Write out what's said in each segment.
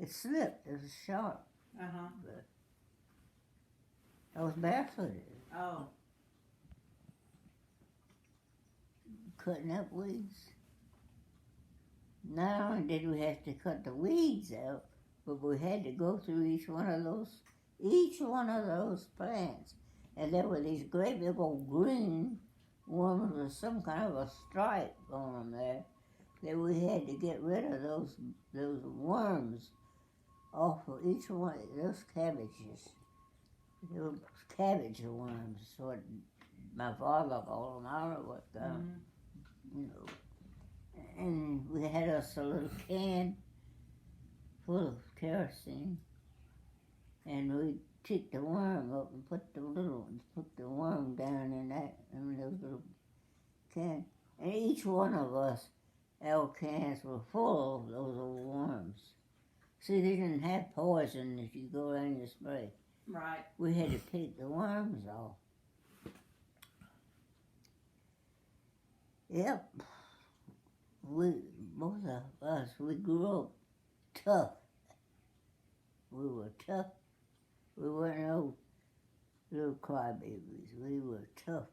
It slipped. It was sharp. But I was barefooted. Oh. Cutting up weeds. Not only did we have to cut the weeds out, but we had to go through each one of those plants. And there were these great big old green ones with some kind of a stripe on them there, that we had to get rid of those worms off of each one of those cabbages. Those cabbage worms, what my father called them. I don't know what you know. And we had us a little can full of kerosene, and we took the worm up and put the worm down in those little cans. And each one of us, our cans were full of those old worms. See, they didn't have poison if you go around and spray. Right. We had to take the worms off. Yep. Both of us, we grew up tough. We were tough. We weren't no little crybabies. We were tough.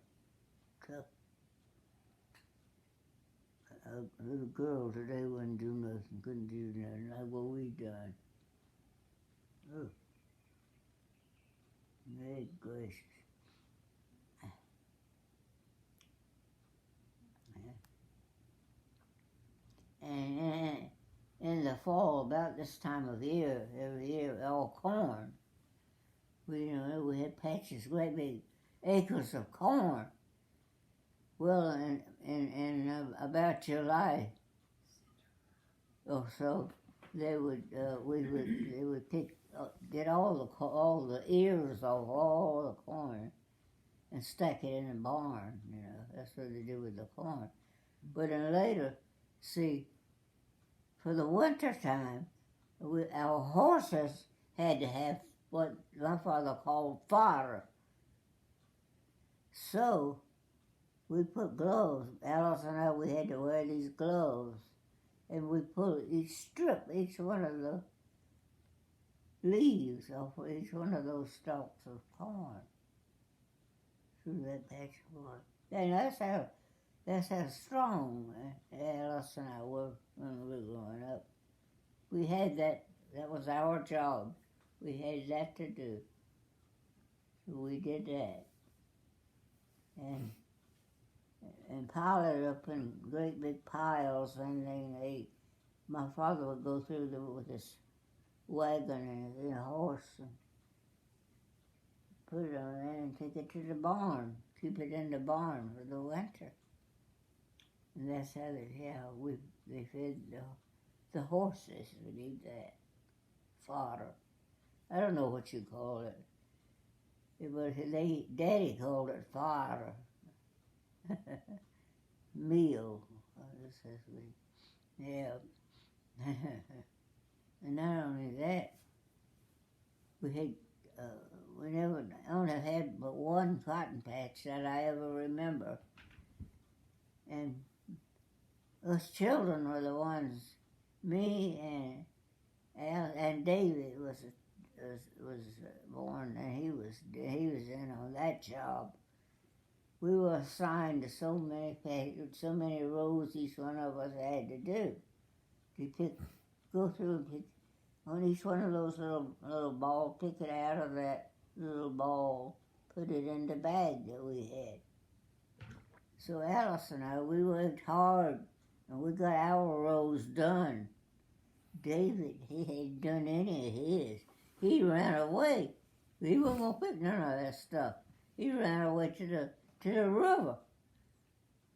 A little girl today wouldn't do nothing, couldn't do nothing like what we done. Oh. Good gracious. And in the fall, about this time of year, every year, all corn. We had patches, great big acres of corn. Well, in about July or so, they would pick get all the ears off all the corn and stack it in the barn. That's what they do with the corn. But then later, see, for the winter time, our horses had to have what my father called fodder. So we put gloves. Alice and I, we had to wear these gloves, and we pull each one of the leaves off of each one of those stalks of corn through that patch of corn. And that's how strong Alice and I were when we were growing up. We had that was our job. We had that to do. So we did that. And pile it up in great big piles, and then my father would go through with his wagon and a horse and put it on there and take it to the barn, keep it in the barn for the winter. And that's how they fed the horses. We need that fodder. I don't know what you call it, but Daddy called it fodder. Meal. Yeah. And not only that, we only had but one cotton patch that I ever remember. And us children were the ones, me and David was born, and he was in on that job. We were assigned to so many rows each one of us had to do. To go through and pick on each one of those little balls, pick it out of that little ball, put it in the bag that we had. So Alice and I, we worked hard, and we got our rows done. David, he hadn't done any of his. He ran away. He wasn't going to pick none of that stuff. He ran away to the river.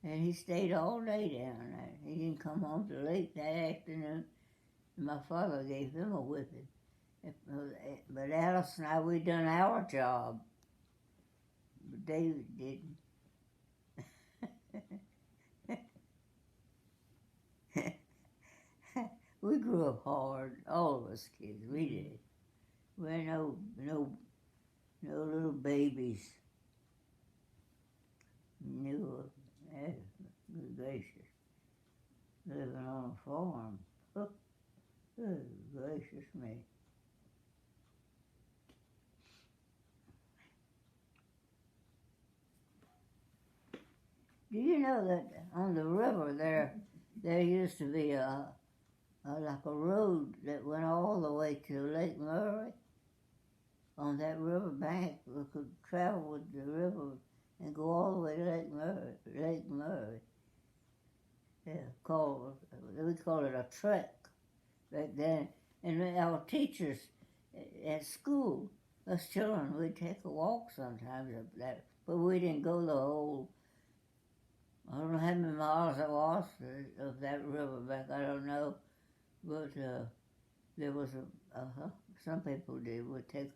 And he stayed all day down there. He didn't come home till late that afternoon. And my father gave him a whipping. But Alice and I, we done our job. But David didn't. We grew up hard, all of us kids, we did. We're no little babies. Good gracious. Living on a farm. gracious me. Do you know that on the river there used to be like a road that went all the way to Lake Murray? On that river bank, we could travel with the river and go all the way to Lake Murray. Lake Murray. Yeah, we call it a trek back then. And our teachers at school, us children, we'd take a walk sometimes up that, but we didn't go the whole. I don't know how many miles it was of that river back. I don't know, but there was some people did would take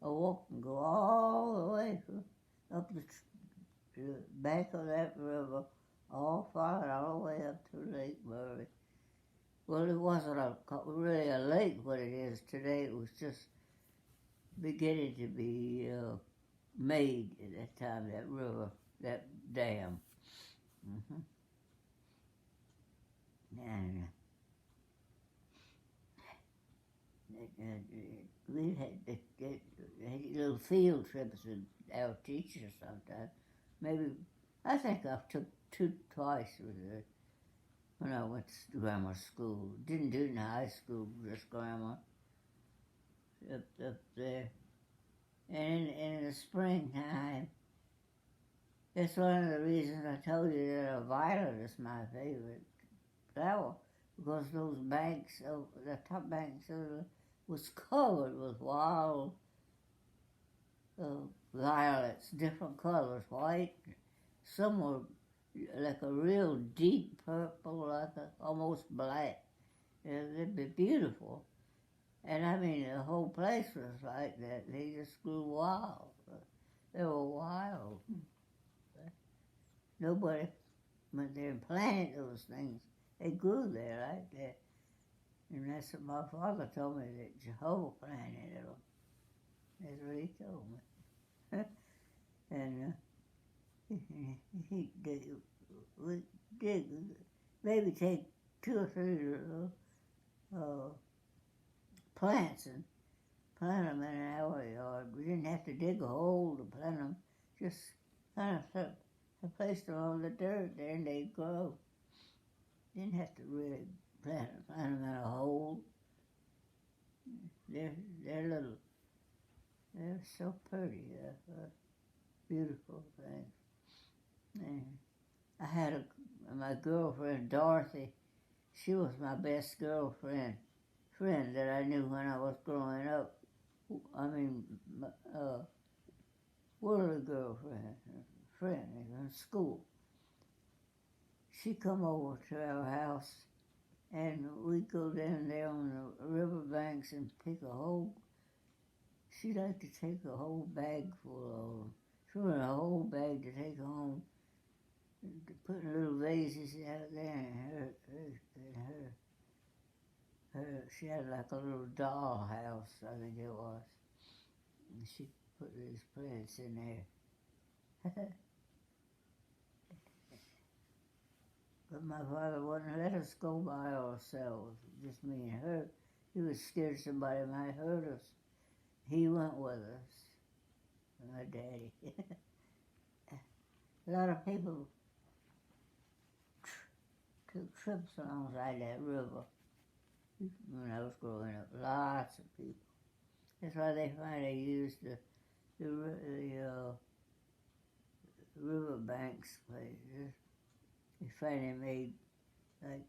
a walk and go all the way up the bank of that river, all followed all the way up to Lake Murray. Well, it wasn't really a lake what it is today. It was just beginning to be made at that time, that river, that dam. Mm-hmm. And we had little field trips with our teachers sometimes. Maybe, I think I took twice with her when I went to grammar school. Didn't do it in high school, just grammar up there. And in the springtime, that's one of the reasons I told you that a violet is my favorite flower, because those banks, the top banks was covered with wild violets, different colors, white, some were like a real deep purple, like almost black. They'd be beautiful. And I mean, the whole place was like that. They just grew wild. They were wild. Nobody went there and planted those things. They grew there like that. And that's what my father told me, that Jehovah planted them. That's what he told me. And we did maybe take 2 or 3 plants and plant them in our yard. We didn't have to dig a hole to plant them. Just kind of placed them on the dirt there and they'd grow. Didn't have to really plant them in a hole. They're little. They're so pretty. Beautiful things. And I had my girlfriend Dorothy. She was my best friend that I knew when I was growing up. I mean, little girlfriend, friend in school. She come over to our house, and we'd go down there on the river banks and pick a whole. She liked to take a whole bag full of them. She wanted a whole bag to take home, to put in little vases out there. She had like a little doll house, I think it was. And she put these plants in there. But my father wouldn't let us go by ourselves, just me and her. He was scared somebody might hurt us. He went with us, my daddy. A lot of people took trips alongside that river when I was growing up. Lots of people. That's why they finally used the river banks places. They finally made like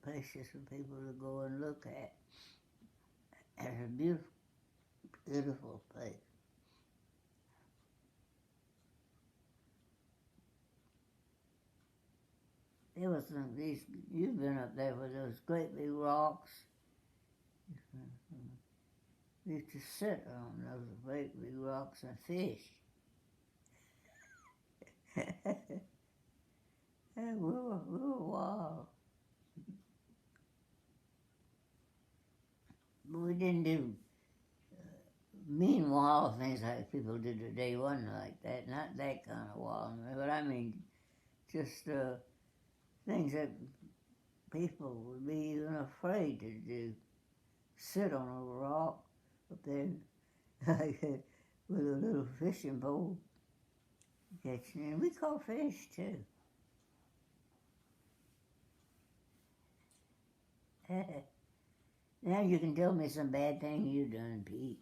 places for people to go and look at. It's a beautiful, beautiful place. There was you've been up there with those great big rocks. We used to sit on those great big rocks and fish. And we were wild. But we didn't do mean wild things like people do today. Wasn't like that. Not that kind of wild. But I mean, just things that people would be even afraid to do. sit on a rock up there with a little fishing pole catching, and we caught fish too. Now you can tell me some bad thing you done, Pete.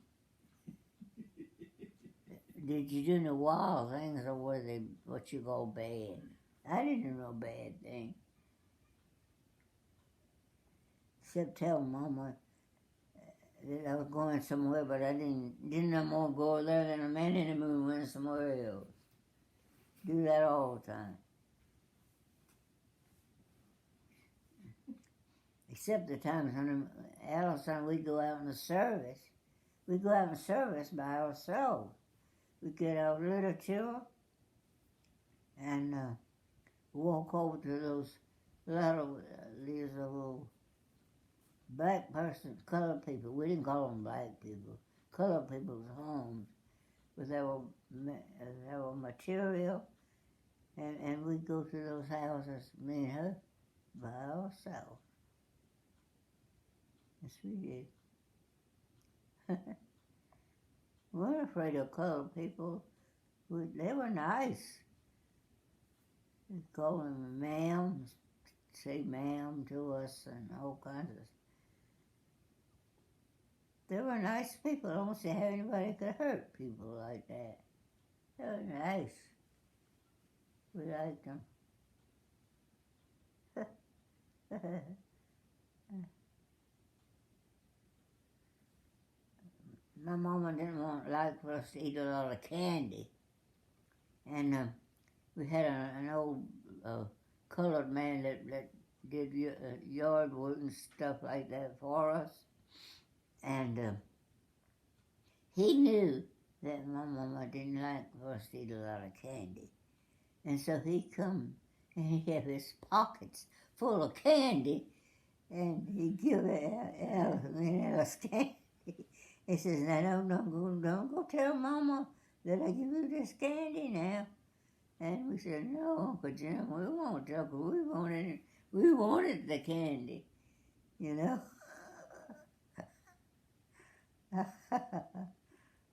Did you do no wild things, or were they what you call bad? I didn't do no bad thing. Except tell Mama that I was going somewhere, but I didn't no more go there than a man in the moon went somewhere else. Do that all the time. Except the times when Alice and we go out in the service. We go out in service by ourselves. We get our literature and walk over to those these little black persons, colored people. We didn't call them black people. Colored people's homes with our material, and we go to those houses, me and her, by ourselves. Yes, we did. We weren't afraid of colored people. They were nice. We call them ma'am, say ma'am to us, and all kinds of. They were nice people. I don't see how anybody could hurt people like that. They were nice. We liked them. My mama didn't like for us to eat a lot of candy. And we had an old colored man that did yard work and stuff like that for us. And he knew that my mama didn't like for us to eat a lot of candy. And so he'd come and he'd have his pockets full of candy, and he'd give Alice candy. He says, "Now don't go tell Mama that I give you this candy now." And we said, "No, Uncle Jim, we won't tell her. We wanted the candy, you know."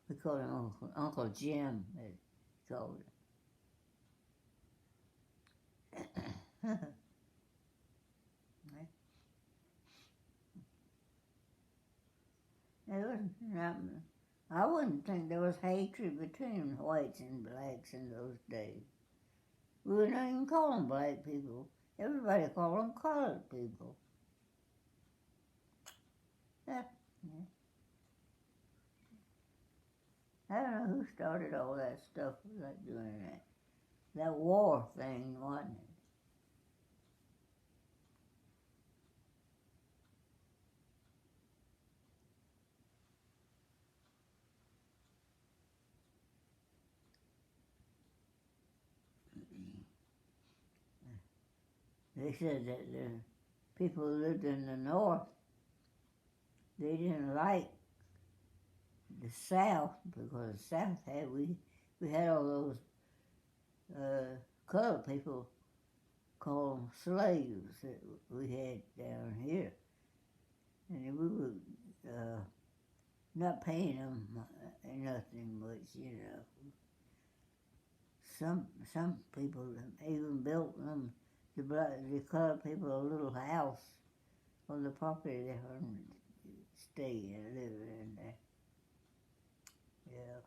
We called him Uncle Jim, as he called it. I wouldn't think there was hatred between whites and blacks in those days. We wouldn't even call them black people. Everybody called them colored people. I don't know who started all that stuff, like doing that. That war thing, wasn't it? They said that the people who lived in the north, they didn't like the South, because the South we had all those colored people called them slaves that we had down here, and we were not paying them nothing much, you know. Some people even built them, the colored people, a little house on the property they heard them stay and live in there. Yeah.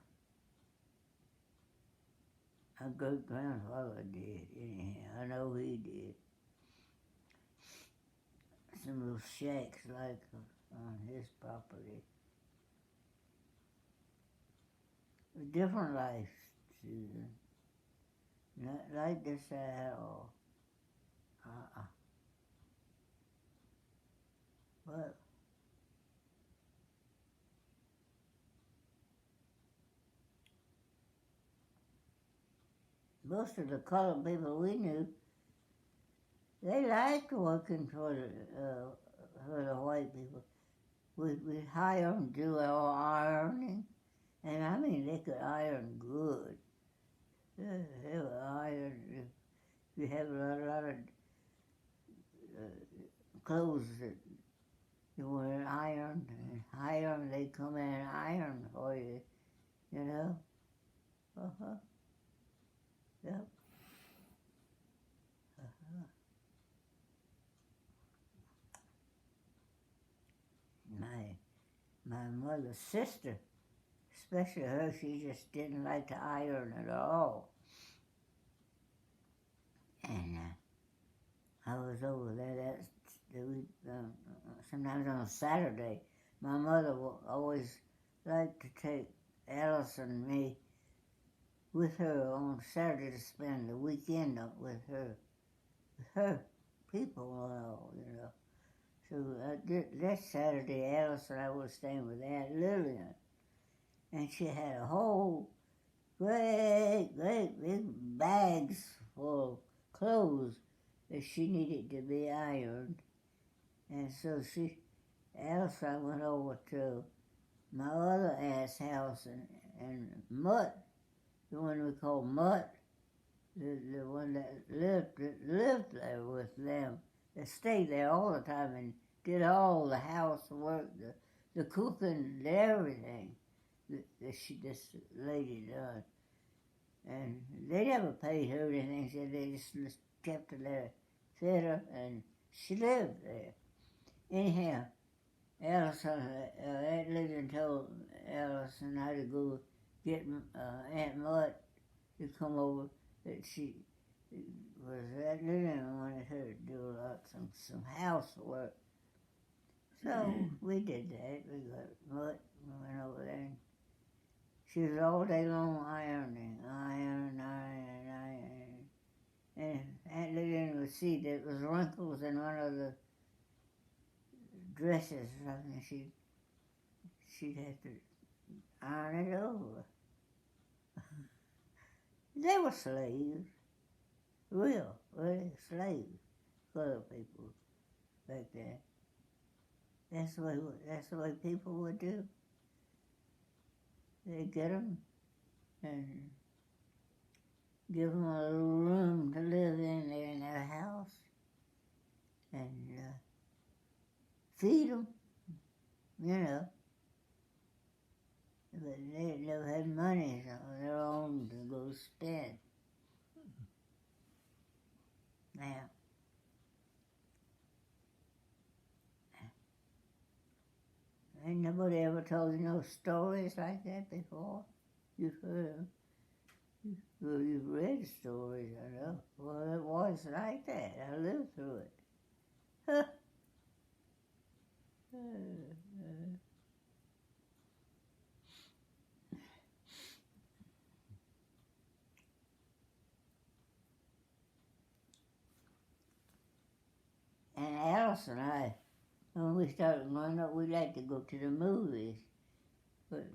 My great-grandfather did, anyhow. I know he did. Some little shacks like on his property. A different life, Susan. Not like this at all. But most of the colored people we knew, they liked working for the white people. We'd hire them to do our ironing, and I mean they could iron good. They would iron. If you have a lot of clothes that you weren't ironed, they come in and iron for you, you know. Uh-huh. Yep. Uh-huh. My mother's sister, especially her, she just didn't like to iron at all. And I was over there sometimes on a Saturday. My mother always liked to take Alice and me with her on Saturday to spend the weekend with her people and all, you know. So that Saturday, Alice and I were staying with Aunt Lillian, and she had a whole great big bags full of clothes that she needed to be ironed. And so Alice and I went over to my other aunt's house, and Mutt, the one we call Mutt, the one that lived there with them, that stayed there all the time and did all the housework, the cooking, and everything that this lady done. And they never paid her anything, so they just kept her there, fed her, and she lived there. Anyhow, Aunt Lillian told Alice and I to go get Aunt Mutt to come over. That she was Aunt Lillian wanted her to do some housework. So we did that. We got Mutt and went over there. And she was all day long ironing. And Aunt Lillian would see there was wrinkles in one of the dresses or something. She'd have to iron it over. They were slaves, really slaves for other people back then. That's the way people would do. They'd get them and give them a little room to live in there in their house and feed them, you know. But they never had money of their own to go spend. Now, ain't nobody ever told you no stories like that before? You've heard them. Well, you've read stories, I know. Well, it was like that. I lived through it. Huh. And Alice and I, when we started growing up, we liked to go to the movies. But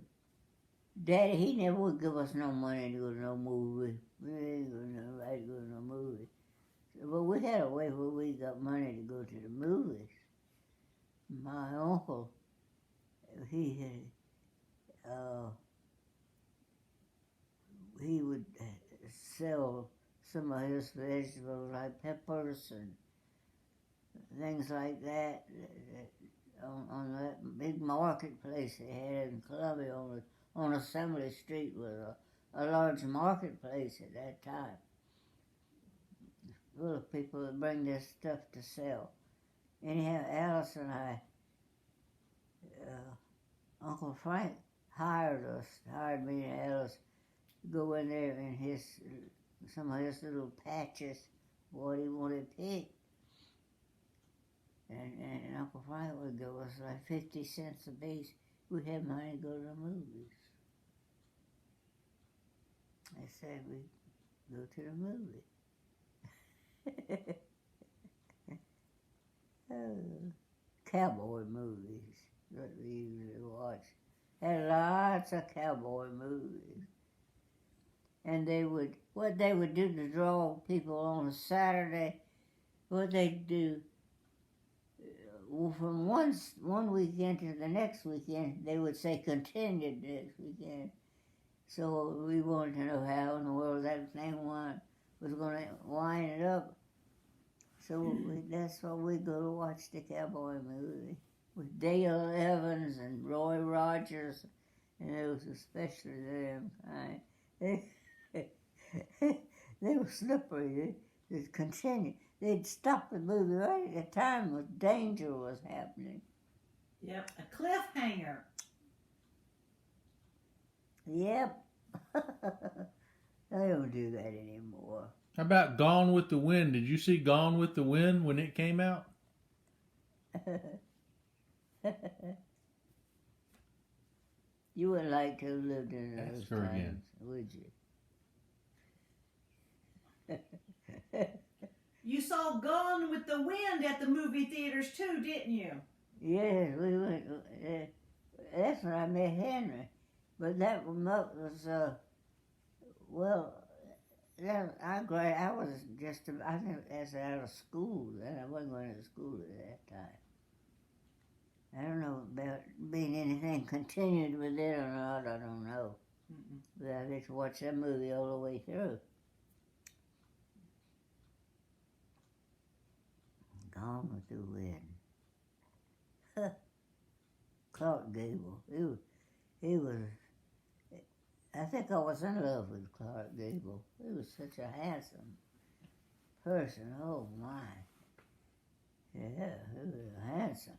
Daddy, he never would give us no money to go to no movie. We ain't got no right to go to no movie. But we had a way where we got money to go to the movies. My uncle, he would sell some of his vegetables like peppers and things like that on that big marketplace they had in Columbia on Assembly Street was a large marketplace at that time. Full of people that bring their stuff to sell. Anyhow, Alice and I, Uncle Frank hired me and Alice to go in there in some of his little patches, what he wanted picked. And Uncle Frank would give us like 50 cents a piece. We had money to go to the movies. I said we'd go to the movie. Cowboy movies that we usually watch. Had lots of cowboy movies. And what they would do to draw people on a Saturday, what they'd do, from one weekend to the next weekend, they would say continued next weekend. So we wanted to know how in the world that thing was going to wind it up. So that's why we go to watch the cowboy movie. with Dale Evans and Roy Rogers, and it was especially them. They, they were slippery. They'd continue. They'd stop the movie right at the time when danger was happening. Yep, a cliffhanger. Yep. They don't do that anymore. How about Gone with the Wind? Did you see Gone with the Wind when it came out? You wouldn't like to have lived in those Ask her times, again. would you? You saw Gone with the Wind at the movie theaters too, didn't you? Yes, we went. That's when I met Henry. But that was well. I was just, I think, as out of school then. I wasn't going to school at that time. I don't know about being anything continued with it or not. I don't know. Mm-mm. But I just watched that movie all the way through. Gone with the Wind. Clark Gable. He was. I think I was in love with Clark Gable. He was such a handsome person. Oh my. Yeah, he was handsome.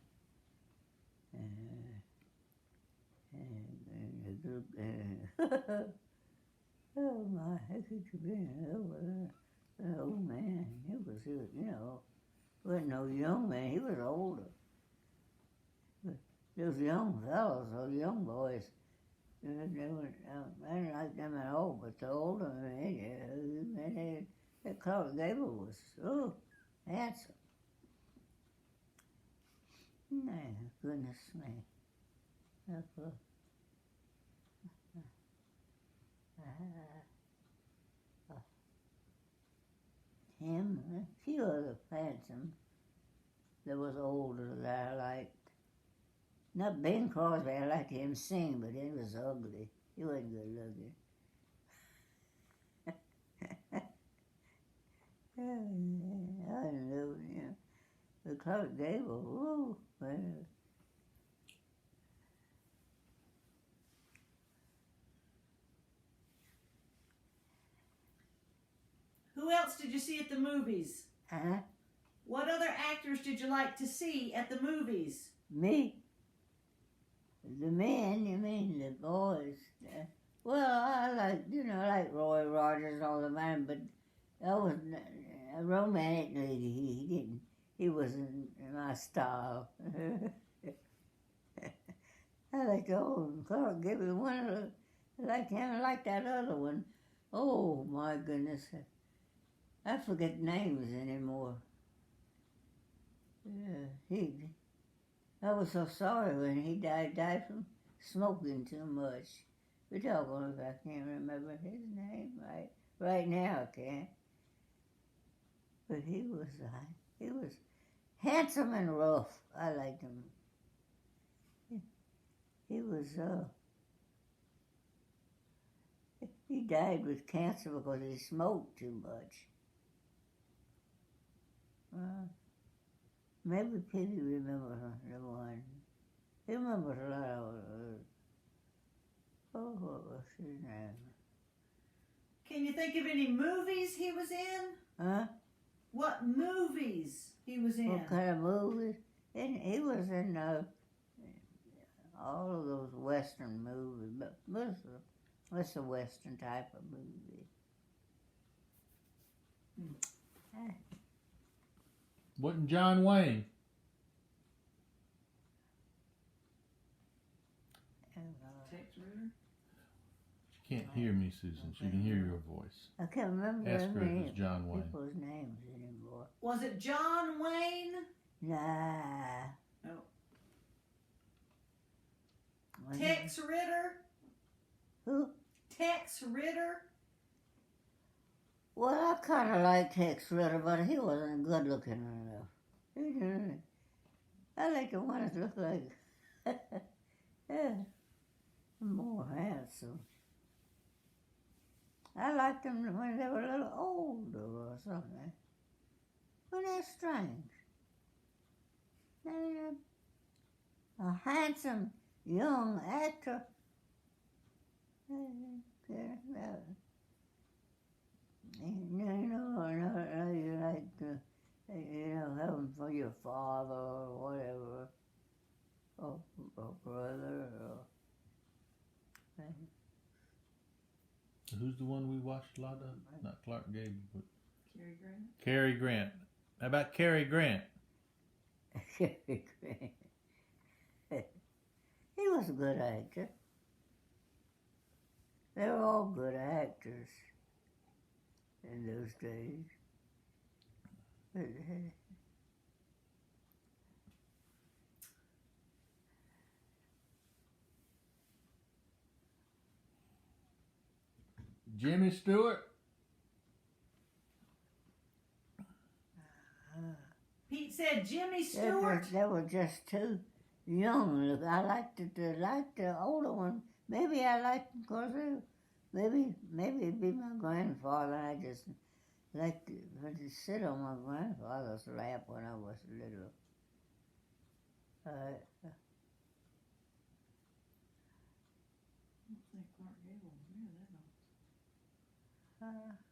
Oh my, how could you be an old man? He was, wasn't no young man. He was older. But those young fellows, those young boys, I didn't like them at all, but the older men, that Clark Gable was so handsome. No, goodness me. Him, a few other handsome that was older that I liked. Not Bing Crosby, I liked him sing, but he was ugly. He wasn't good looking. I don't know, But Clark Gable, ooh, well. Who else did you see at the movies? Huh? What other actors did you like to see at the movies? Me? The men, you mean the boys? Well, I like Roy Rogers and all the men, but that was romantically, he wasn't my style. I like the old Clark Gable one. I like him. I like that other one. Oh my goodness, I forget names anymore. I was so sorry when he died from smoking too much. We're talking about, I can't remember his name right now. I can't. But he was handsome and rough. I liked him. He was he died with cancer because he smoked too much. Maybe Peggy remembers the one. He remembers a lot of what was his name? Can you think of any movies he was in? Huh? What movies he was in? What kind of movies? And he was in all of those Western movies, but what's a Western type of movie? Wasn't John Wayne? Tex Ritter? She can't hear me, Susan. She can hear your voice. I can't remember Ask her if any it's John Wayne. people's names anymore. Was it John Wayne? Nah. No. Was it- Tex Ritter? Who? Tex Ritter? Well, I kind of liked Tex Ritter, but he wasn't good looking enough. He didn't. I like the ones that look like more handsome. I liked them when they were a little older or something. But that's strange. a handsome young actor. You like heaven for your father or whatever, or brother, or. Who's the one we watched a lot of? Not Clark Gable, but Cary Grant. Cary Grant. How about Cary Grant? Cary Grant. He was a good actor. They were all good actors in those days. Jimmy Stewart. Pete said Jimmy Stewart. They were just too young. Look, I liked the older one. Maybe I liked them because maybe it'd be my grandfather. I just liked to sit on my grandfather's lap when I was little. I don't think Clark Gable was near that old.